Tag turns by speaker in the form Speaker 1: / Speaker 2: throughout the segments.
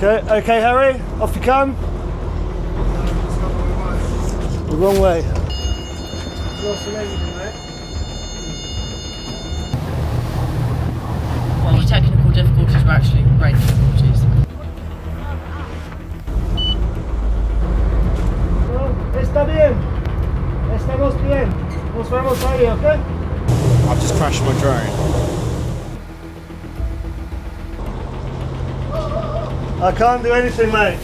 Speaker 1: Okay, Harry, off you come. The wrong way.
Speaker 2: Well, technical difficulties were actually great difficulties.
Speaker 1: Está bien. Estamos bien. Nos vemos ahí, okay?
Speaker 3: I've just crashed my drone.
Speaker 1: I can't do anything, mate.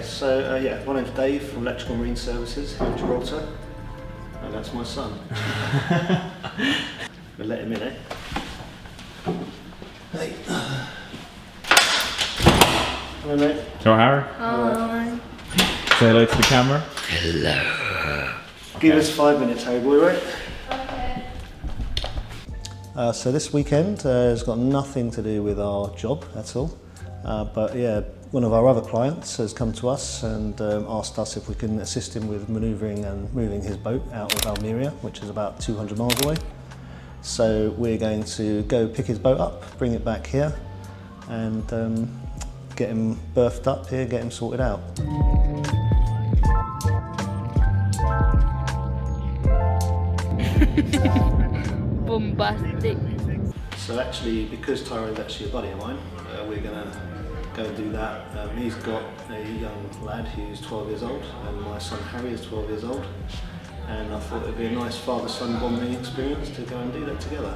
Speaker 1: So yeah, my name's Dave from Electrical Marine Services here in Gibraltar, and that's my son. We'll let him in, eh? Hey. Hello, mate.
Speaker 3: Hello, Harry.
Speaker 2: Hi.
Speaker 3: Say hello to the camera.
Speaker 2: Hello.
Speaker 1: Give us 5 minutes, Harry boy, right? Okay. So this weekend has got nothing to do with our job at all, but yeah, one of our other clients has come to us and asked us if we can assist him with manoeuvring and moving his boat out of Almeria, which is about 200 miles away. So we're going to go pick his boat up, bring it back here, and get him berthed up here, get him sorted out.
Speaker 2: Bombastic.
Speaker 1: So actually, because Tyrone's actually a buddy of mine, we're going to go and do that. He's got a young lad who's 12 years old, and my son Harry is 12 years old, and I thought it would be a nice father-son bonding experience to go and do that together.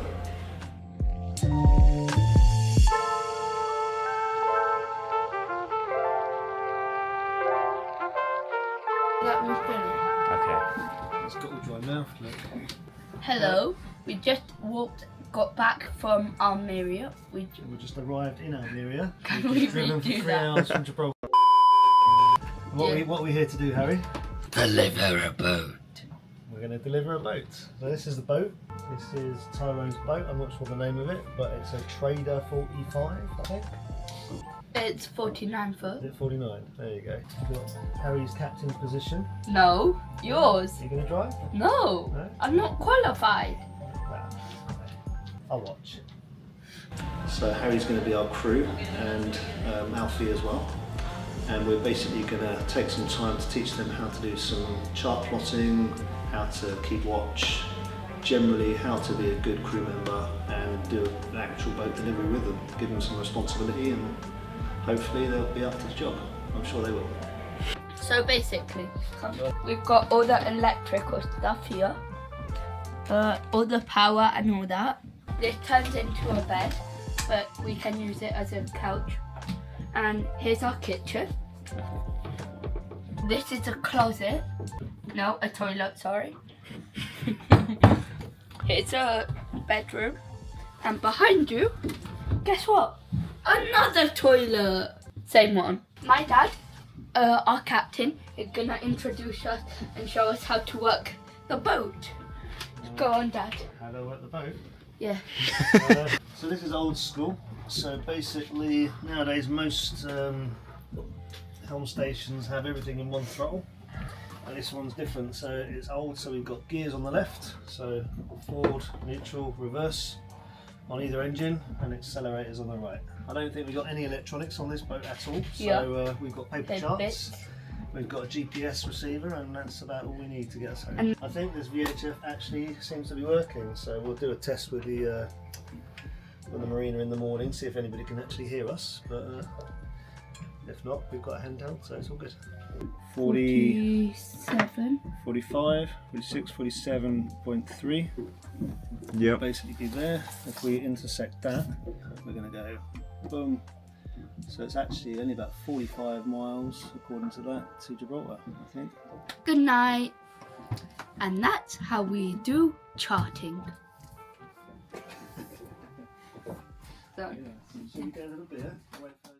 Speaker 3: Okay.
Speaker 1: It's got a dry mouth, look.
Speaker 2: Hello. We just got back from Almeria. We
Speaker 1: just arrived in Almeria.
Speaker 2: Can we
Speaker 1: driven for
Speaker 2: redo
Speaker 1: 3
Speaker 2: that?
Speaker 1: hours from Gibraltar. What are we here to do, Harry?
Speaker 2: Deliver a boat.
Speaker 1: We're going to deliver a boat. So this is the boat. This is Tyrone's boat. I'm not sure the name of it, but it's a Trader 45, I think.
Speaker 2: It's 49 foot.
Speaker 1: Is it 49? There you go. You've got Harry's captain's position.
Speaker 2: No, yours.
Speaker 1: Are you going to drive?
Speaker 2: No,
Speaker 1: No?
Speaker 2: I'm not qualified.
Speaker 1: I'll watch. So Harry's going to be our crew, and Alfie as well. And we're basically going to take some time to teach them how to do some chart plotting, how to keep watch, generally how to be a good crew member and do an actual boat delivery with them. Give them some responsibility and hopefully they'll be up to the job. I'm sure they will.
Speaker 2: So basically, we've got all the electrical stuff here, all the power and all that. This turns into a bed, but we can use it as a couch. And here's our kitchen. This is a closet. No, a toilet, sorry. Here's a bedroom. And behind you, guess what? Another toilet. Same one. My dad, our captain, is gonna introduce us and show us how to work the boat. Go on, Dad.
Speaker 1: How do I work the boat?
Speaker 2: Yeah.
Speaker 1: So this is old school. So basically nowadays most helm stations have everything in one throttle, and this one's different. So it's old, so we've got gears on the left, so forward, neutral, reverse on either engine, and accelerators on the right. I don't think we've got any electronics on this boat at all. So we've got paper charts.
Speaker 2: Bits.
Speaker 1: We've got a GPS receiver, and that's about all we need to get us home. I think this VHF actually seems to be working, so we'll do a test with the marina in the morning, see if anybody can actually hear us. But if not, we've got a handheld, so it's all good.
Speaker 2: 47.
Speaker 1: 45, 46, 47.3.
Speaker 3: Yep.
Speaker 1: Basically there. If we intersect that, we're going to go boom, So it's actually only about 45 miles, according to that, to Gibraltar, I think.
Speaker 2: Good night. And that's how we do charting. So,
Speaker 1: So you get a little beer. Wait for those.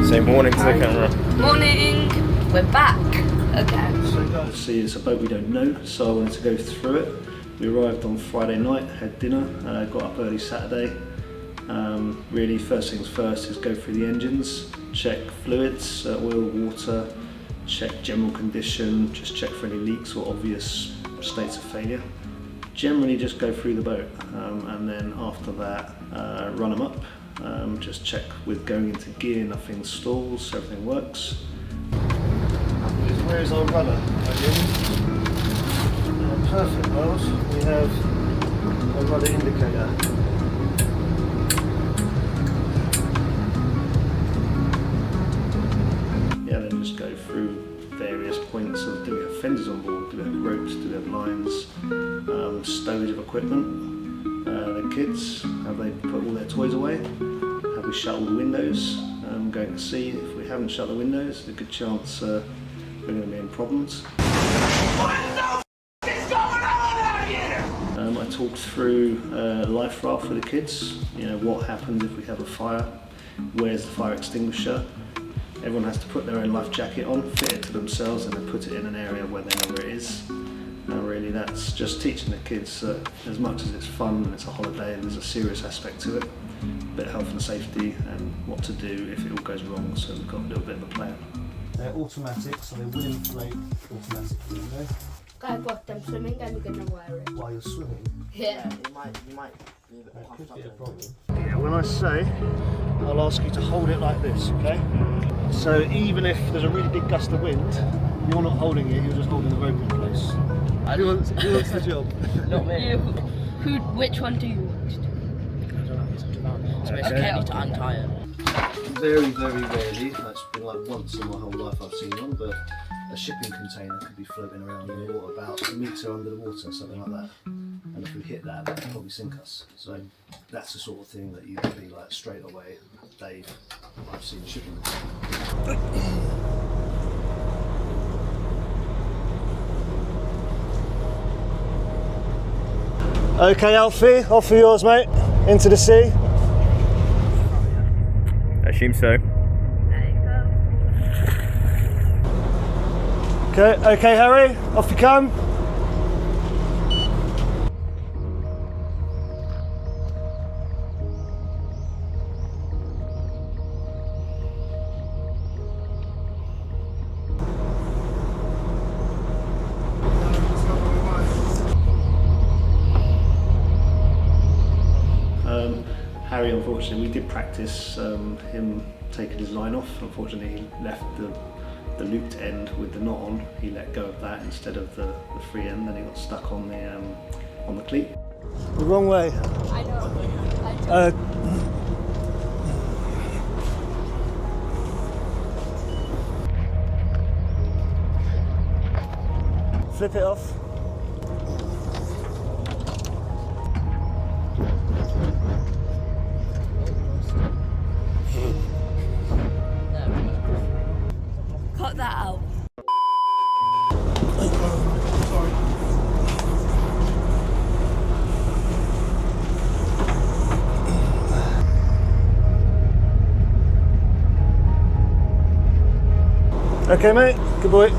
Speaker 3: Say morning to the camera.
Speaker 2: morning. We're back again.
Speaker 1: So guys, see, it's a boat we don't know, so I wanted to go through it. We arrived on Friday night, had dinner, got up early Saturday. Really, first things first is go through the engines, check fluids, oil, water, check general condition, just check for any leaks or obvious states of failure. Generally just go through the boat, and then after that run them up, just check with going into gear, nothing stalls, everything works. Where's our rudder? Perfect, Miles. We have a rudder indicator. Yeah, then just go through various points of, do we have fenders on board, do we have ropes, do we have lines, stowage of equipment, the kids, have they put all their toys away, have we shut all the windows, going to see if we haven't shut the windows, there's a good chance we're going to be in problems. I talked through life raft for the kids, you know, what happens if we have a fire, where's the fire extinguisher. Everyone has to put their own life jacket on, fit it to themselves, and then put it in an area where they know where it is. Really, that's just teaching the kids that as much as it's fun and it's a holiday and there's a serious aspect to it, a bit of health and safety and what to do if it all goes wrong, so we've got a little bit of a plan. They're automatic, so they will inflate automatically, you know?
Speaker 2: I bought them swimming and we're gonna wear it.
Speaker 1: While you're swimming.
Speaker 2: Yeah.
Speaker 4: You might leave it puffed up.
Speaker 1: Yeah, when I say, I'll ask you to hold it like this, okay? So even if there's a really big gust of wind, you're not holding it, you're just holding the rope in place. Who wants the job?
Speaker 4: Not me.
Speaker 2: Which one do you want?
Speaker 4: I don't know, it's up to that. So basically
Speaker 2: Okay,
Speaker 4: I need to untie it.
Speaker 1: Very, very rarely, that's been like once in my whole life I've seen one, but a shipping container could be floating around in the water about a metre under the water, something like that. And if we hit that, that could probably sink us. So that's the sort of thing that you could be like straight away, Dave, I've seen a shipping container. Okay, Alfie, off for yours, mate. Into the sea.
Speaker 3: I assume so.
Speaker 1: Okay, Harry, off you come. Harry, unfortunately, we did practice him taking his line off. Unfortunately, he left the looped end with the knot on. He let go of that instead of the free end, and he got stuck on the cleat. The wrong way.
Speaker 2: I know.
Speaker 1: Flip it off.
Speaker 2: Cut that out.
Speaker 1: Okay, mate. Good boy.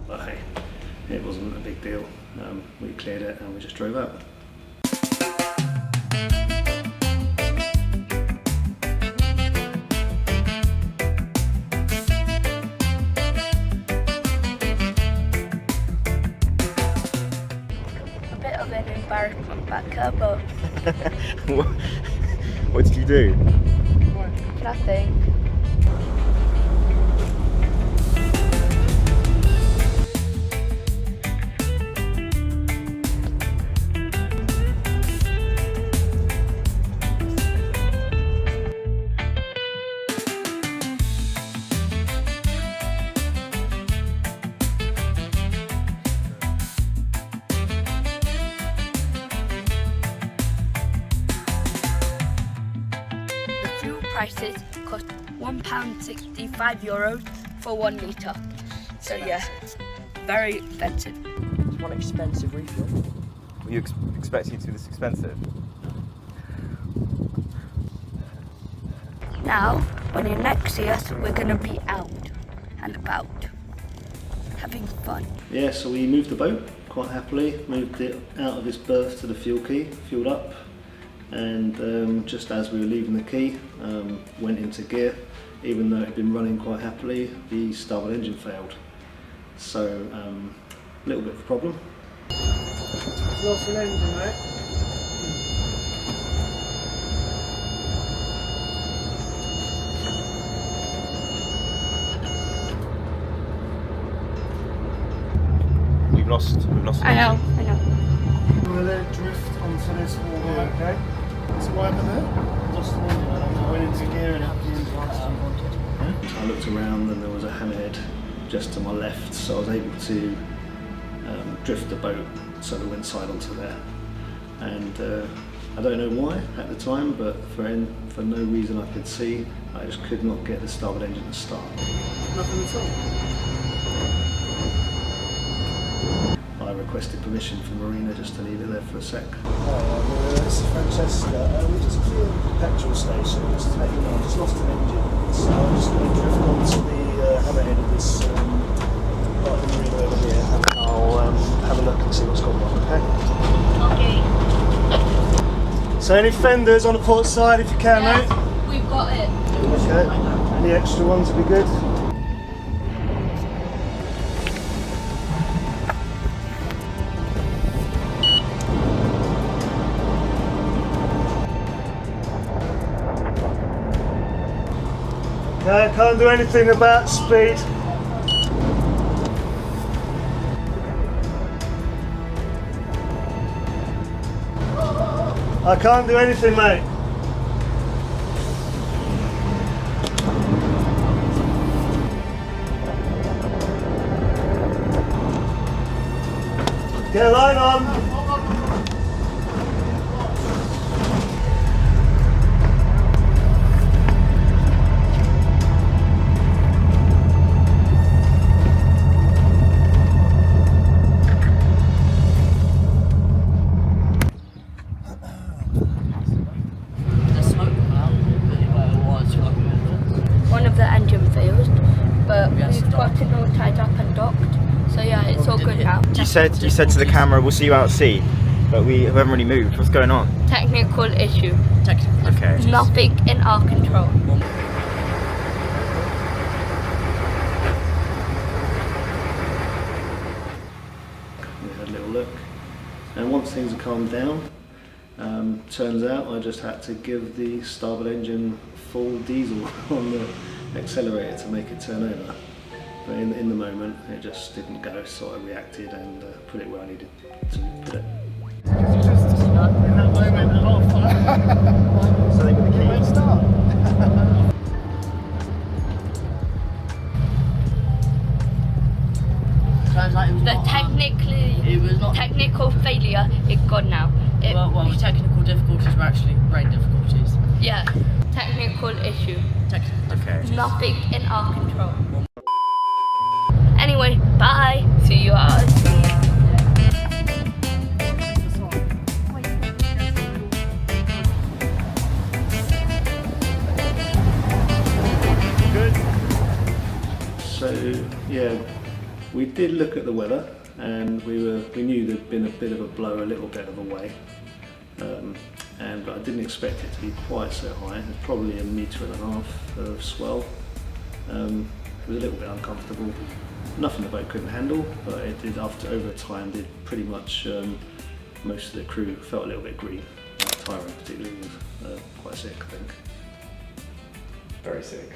Speaker 1: But hey, it wasn't a big deal. We cleared it and we just drove out.
Speaker 2: A bit of an embarrassment back here, but
Speaker 3: What did you do?
Speaker 2: nothing. prices cost €1.65 for 1 litre. So yeah, very expensive.
Speaker 4: It's one expensive refuel.
Speaker 3: Were you expecting it to be this expensive?
Speaker 2: Now, when you next see us, we're going to be out and about, having fun.
Speaker 1: Yeah, so we moved the boat quite happily, moved it out of its berth to the fuel quay, fueled up, and just as we were leaving the quay, went into gear. Even though it had been running quite happily, the starboard engine failed. So, a little bit of a problem.
Speaker 5: Lost an engine, mate.
Speaker 3: We've lost.
Speaker 2: I know.
Speaker 5: I'm gonna let it drift onto this wall here, okay? So what happened there? Lost an engine, I went into gear and had the engine unwanted.
Speaker 1: I looked around and there was a hammerhead just to my left, so I was able to drift the boat so we went side onto there. And I don't know why at the time, but for no reason I could see, I just could not get the starboard engine to start.
Speaker 5: Nothing at all.
Speaker 1: I requested permission from Marina just to leave it there for a sec.
Speaker 5: Hi, this is Francesca. We're just clearing the petrol station. Just to let you know, I just lost an engine. So I'm just going to drift onto the hammerhead of this part of the marina over here. And I'll have a look and see what's going on, okay?
Speaker 2: Okay.
Speaker 5: So any fenders on the port side if you can, mate?
Speaker 2: We've got it.
Speaker 5: Okay. Any extra ones would be good. Okay, I can't do anything about speed. I can't do anything, mate. Get a line on.
Speaker 4: The smoke went out.
Speaker 2: One of the engine failed, but
Speaker 4: Yes,
Speaker 2: we've got it all tied up and docked. So yeah, it's all good now.
Speaker 3: You said to the camera, "We'll see you out at sea," but we haven't really moved. What's going on?
Speaker 2: Technical issue.
Speaker 4: Technical.
Speaker 3: Okay.
Speaker 2: Nothing in our control.
Speaker 1: We had a little look, and once things had calmed down, turns out I just had to give the starboard engine full diesel on the accelerator to make it turn over. But in the moment, it just didn't go, so I reacted and put it where I needed to put it.
Speaker 5: In that moment, half.
Speaker 1: So they were the key.
Speaker 5: Great start.
Speaker 4: Sounds like it was
Speaker 2: The
Speaker 4: not,
Speaker 2: technically
Speaker 4: it was not.
Speaker 2: technical failure is gone now. It,
Speaker 4: Well, technical difficulties were actually rain difficulties.
Speaker 2: yeah, technical issue.
Speaker 4: Technical.
Speaker 3: Okay.
Speaker 2: Nothing in our control. Anyway, bye. See you out.
Speaker 1: So yeah, we did look at the weather, and we knew there'd been a bit of a blow a little bit of a way, but I didn't expect it to be quite so high. It's probably 1.5 meters of swell. It was a little bit uncomfortable. Nothing the boat couldn't handle, but it did over time did pretty much most of the crew felt a little bit green. Tyrone particularly was quite sick, I think.
Speaker 3: Very sick.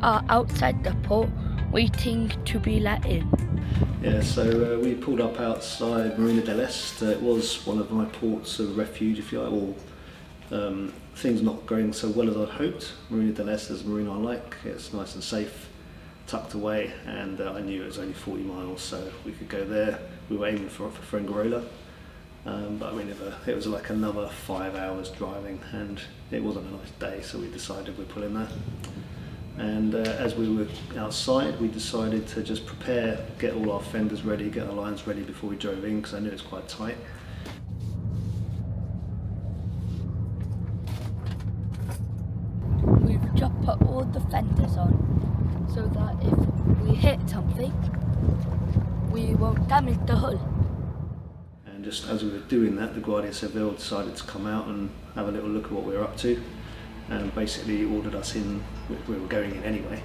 Speaker 2: are outside the port waiting to be let in.
Speaker 1: Yeah, so we pulled up outside Marina dell'Est. It was one of my ports of refuge, if you like, or things not going so well as I'd hoped. Marina dell'Est is a marina I like. It's nice and safe, tucked away, and I knew it was only 40 miles, so we could go there. We were aiming for Fuengirola, but I mean, it was like another 5 hours driving, and it wasn't a nice day, so we decided we'd pull in there. And as we were outside, we decided to just prepare, get all our fenders ready, get our lines ready before we drove in, because I knew it was quite tight.
Speaker 2: We've just put all the fenders on so that if we hit something, we won't damage the hull.
Speaker 1: And just as we were doing that, the Guardia Civil decided to come out and have a little look at what we were up to, and basically ordered us in. We were going in anyway,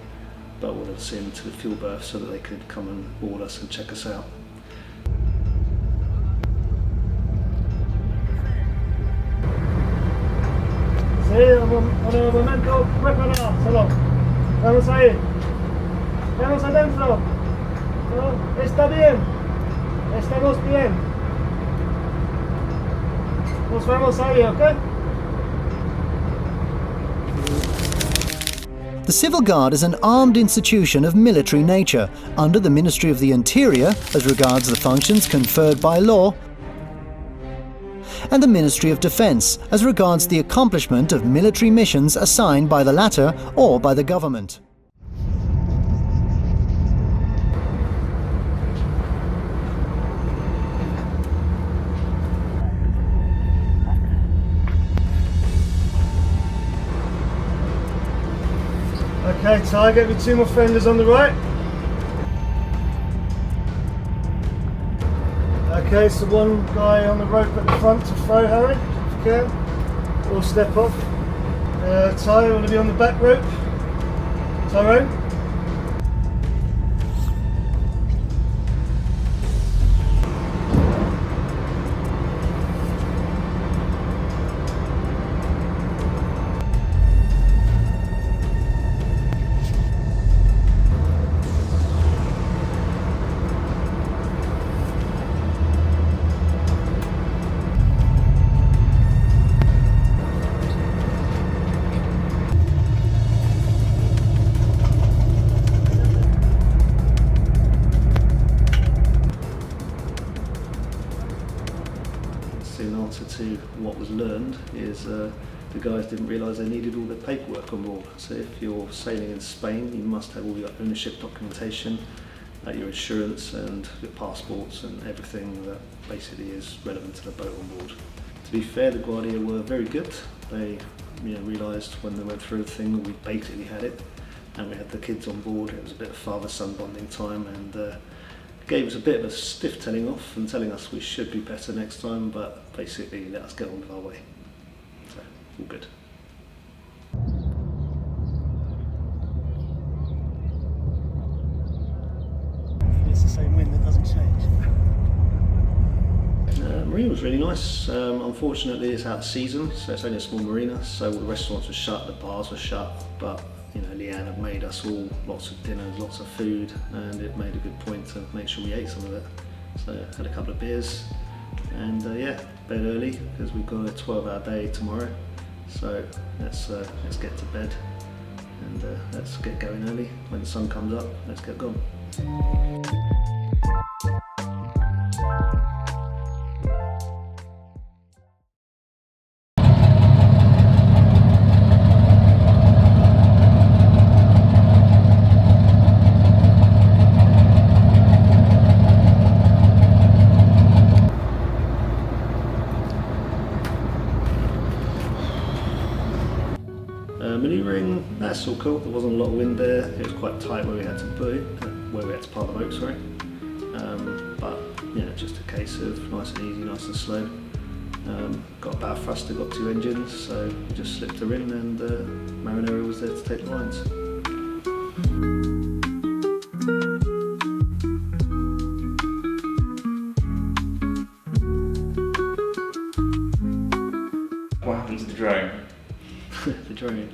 Speaker 1: but ordered us in to the fuel berth so that they could come and board us and check us out.
Speaker 5: Sí, un momento preparado. Vamos ahí. Vamos adentro. ¿No? Está bien. Estamos bien. Nos vamos ahí, ¿ok?
Speaker 6: The Civil Guard is an armed institution of military nature under the Ministry of the Interior as regards the functions conferred by law, and the Ministry of Defence as regards the accomplishment of military missions assigned by the latter or by the government.
Speaker 5: Okay, Ty, get me 2 more fenders on the right. Okay, so one guy on the rope at the front to throw, Harry, if you can. Or step off. Ty, you want to be on the back rope? Tyrone?
Speaker 1: In answer to what was learned is the guys didn't realise they needed all their paperwork on board. So if you're sailing in Spain, you must have all your ownership documentation, your insurance and your passports and everything that basically is relevant to the boat on board. To be fair, the Guardia were very good. They realised when they went through everything that we basically had it, and we had the kids on board. It was a bit of father-son bonding time, and gave us a bit of a stiff telling off and telling us we should be better next time, but basically let us get on with our way. So, all good.
Speaker 5: It's the same wind that doesn't change.
Speaker 1: Marina was really nice. Unfortunately, it's out of season, so it's only a small marina, so all the restaurants were shut, the bars were shut, but Leanne had made us all lots of dinners, lots of food, and it made a good point to make sure we ate some of it. So had a couple of beers, and yeah, bed early because we've got a 12-hour day tomorrow. So let's get to bed and let's get going early. When the sun comes up, let's get going. Manoeuvring, that's all cool. There wasn't a lot of wind there. It was quite tight where we had to park the boat, sorry. But just a case of nice and easy, nice and slow. Got a bow thruster, got 2 engines, so we just slipped her in, and Marinero was there to take the lines.
Speaker 3: What happened to the drone?
Speaker 1: The drone.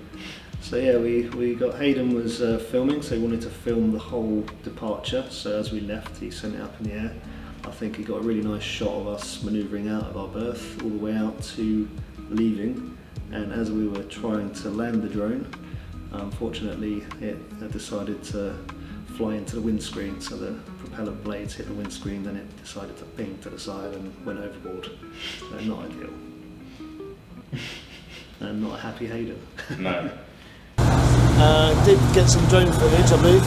Speaker 1: So yeah, we got Hayden was filming, so he wanted to film the whole departure. So as we left, he sent it up in the air. I think he got a really nice shot of us manoeuvring out of our berth all the way out to leaving. And as we were trying to land the drone, unfortunately it had decided to fly into the windscreen. So the propeller blades hit the windscreen, then it decided to ping to the side and went overboard. So not ideal. And not a happy Hayden.
Speaker 3: No.
Speaker 5: Did get some drone footage, I believe.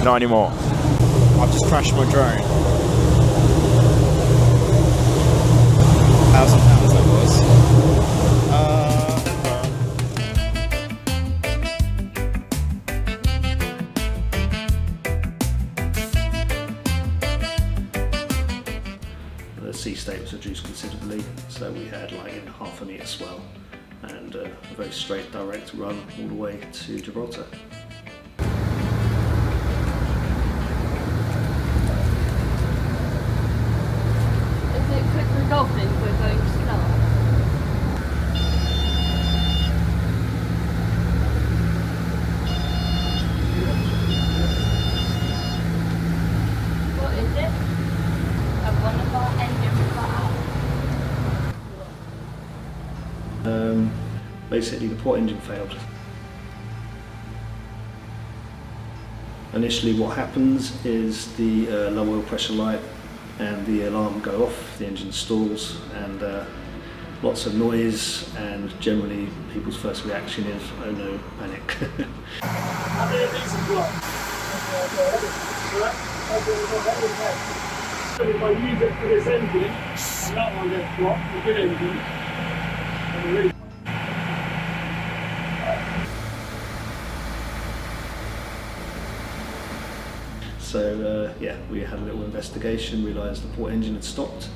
Speaker 3: Not anymore. I've just crashed my drone. £1,000 that was.
Speaker 1: The sea state was reduced considerably, so we had like a ½ metre swell and a very straight direct run all the way to Gibraltar.
Speaker 2: Is it quick resolving we're going slow? What is it? Have one of our engines got out?
Speaker 1: Basically the port engine failed. Initially what happens is the low oil pressure light and the alarm go off, the engine stalls, and lots of noise, and generally people's first reaction is, oh no, panic.
Speaker 7: If I use it for this engine, and that one gets blocked, the good engine, and the really
Speaker 1: So yeah, we had a little investigation, realised the port engine had stopped,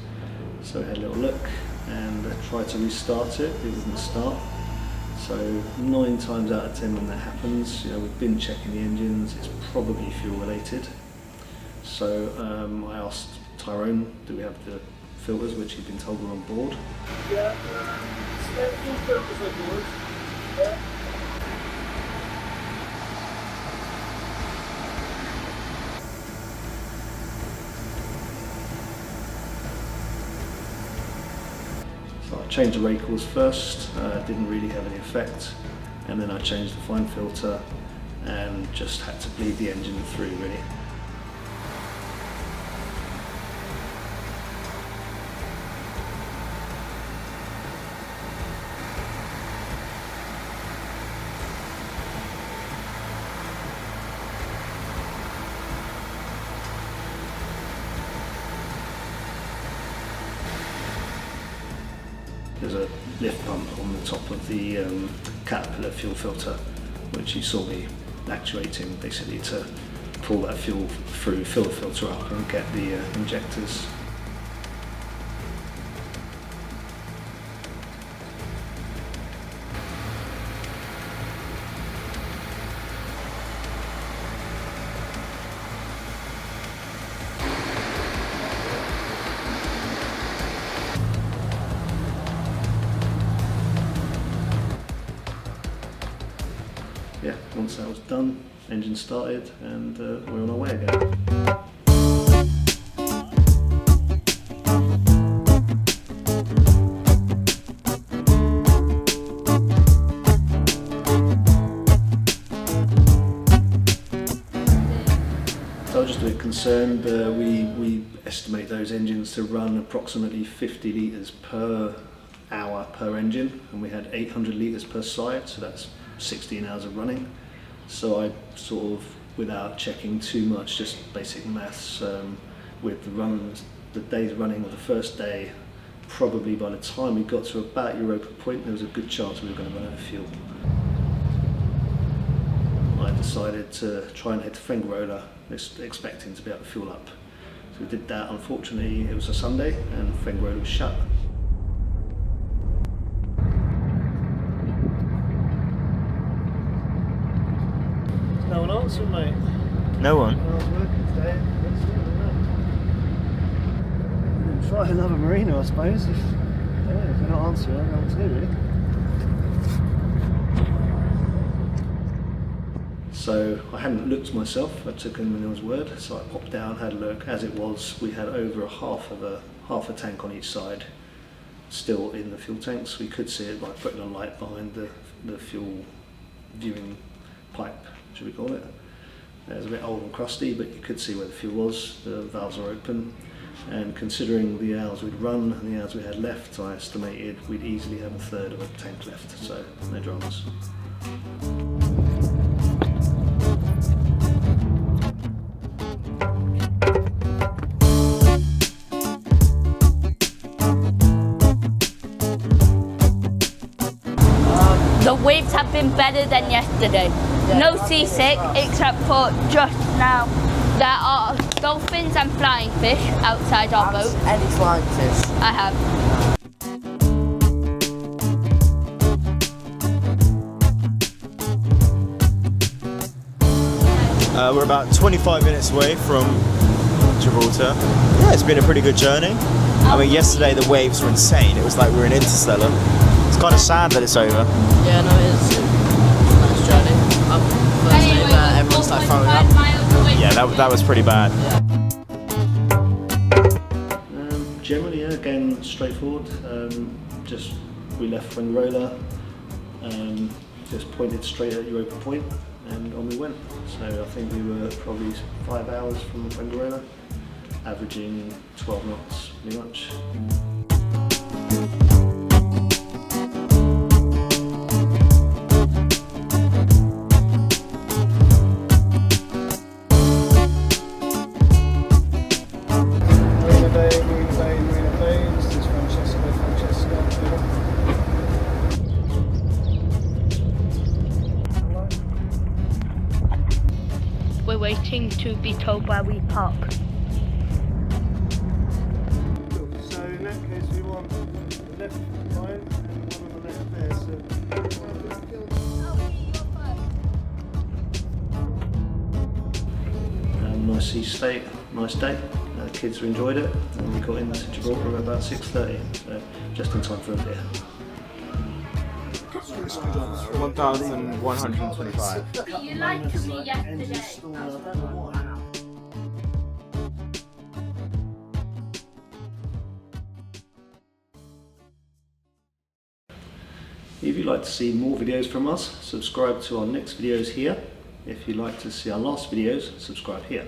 Speaker 1: so we had a little look and tried to restart it. It wouldn't start. So 9 times out of 10 when that happens, we've been checking the engines, it's probably fuel related. So I asked Tyrone, do we have the filters, which he'd been told were on board.
Speaker 7: yeah, full filters on board. Yeah.
Speaker 1: So I changed the racals first, didn't really have any effect, and then I changed the fine filter and just had to bleed the engine through really. There's a lift pump on the top of the Caterpillar fuel filter, which you saw me actuating basically to pull that fuel through, fill the filter up and get the injectors. Yeah, once that was done, engine started and we're on our way again. So I was just a bit concerned. We estimate those engines to run approximately 50 litres per hour per engine, and we had 800 litres per side, so that's 16 hours of running. So I sort of, without checking too much, just basic maths, with the runs, the days running of the first day, probably by the time we got to about Europa Point, there was a good chance we were going to run out of fuel. I decided to try and head to Fuengirola, expecting to be able to fuel up. So we did that. Unfortunately, it was a Sunday and Fuengirola was shut.
Speaker 5: No one answered, mate.
Speaker 3: No one.
Speaker 5: I was working today. Try another marina, I suppose. If they're not answering, I don't know what to do, really.
Speaker 1: So I hadn't looked myself, I took him in his word, so I popped down, had a look. As it was, we had over half a tank on each side still in the fuel tanks. We could see it by putting a light behind the fuel viewing pipe, should we call it. It was a bit old and crusty, but you could see where the fuel was. The valves were open, and considering the hours we'd run and the hours we had left, I estimated we'd easily have a third of a tank left, so no dramas.
Speaker 2: The waves have been better than yesterday. No seasick except for just now. There are dolphins and flying fish outside our boat.
Speaker 4: Any flying fish?
Speaker 2: I have.
Speaker 3: We're about 25 minutes away from Gibraltar. Yeah, it's been a pretty good journey. I mean, yesterday the waves were insane. It was like we were in Interstellar. It's kind of sad that it's over.
Speaker 4: Yeah, no, it is. Nice journey. First day there, everyone started throwing up.
Speaker 3: Yeah, that was pretty bad.
Speaker 1: Generally, yeah, again, straightforward. Just we left Fuengirola, just pointed straight at Europa Point, and on we went. So I think we were probably 5 hours from Fuengirola, averaging 12 knots pretty much.
Speaker 2: We're waiting to be told where we park.
Speaker 5: So in that case we want the left line and one on the left there.
Speaker 1: Nice sea state, nice day. The kids enjoyed it, and we got into Gibraltar at about 6:30, so just in time for a beer.
Speaker 3: 1,125.
Speaker 2: You lied to me yesterday.
Speaker 1: If you'd like to see more videos from us, subscribe to our next videos here. If you'd like to see our last videos, subscribe here.